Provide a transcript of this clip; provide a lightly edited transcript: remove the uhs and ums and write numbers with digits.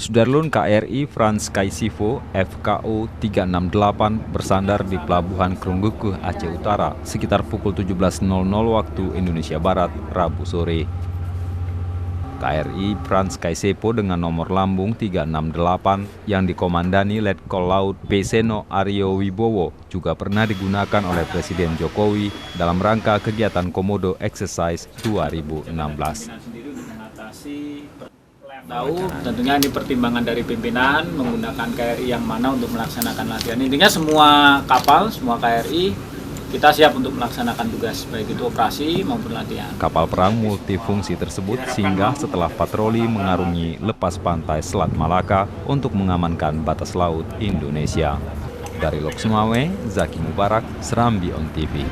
Sudarlun KRI Frans Kaisivo FKO 368 bersandar di Pelabuhan Krunggukuh, Aceh Utara sekitar pukul 17.00 waktu Indonesia Barat, Rabu sore. KRI Frans Kaisivo dengan nomor lambung 368 yang dikomandani Letkol Laut Peseno Aryo Wibowo juga pernah digunakan oleh Presiden Jokowi dalam rangka kegiatan Komodo Exercise 2016. Tahu tentunya ini pertimbangan dari pimpinan menggunakan KRI yang mana untuk melaksanakan latihan. Intinya semua kapal, semua KRI kita siap untuk melaksanakan tugas baik itu operasi maupun latihan. Kapal perang multifungsi tersebut singgah setelah patroli mengarungi lepas pantai Selat Malaka untuk mengamankan batas laut Indonesia. Dari Lok Sumawe, Zaki Mubarak, Serambi On TV.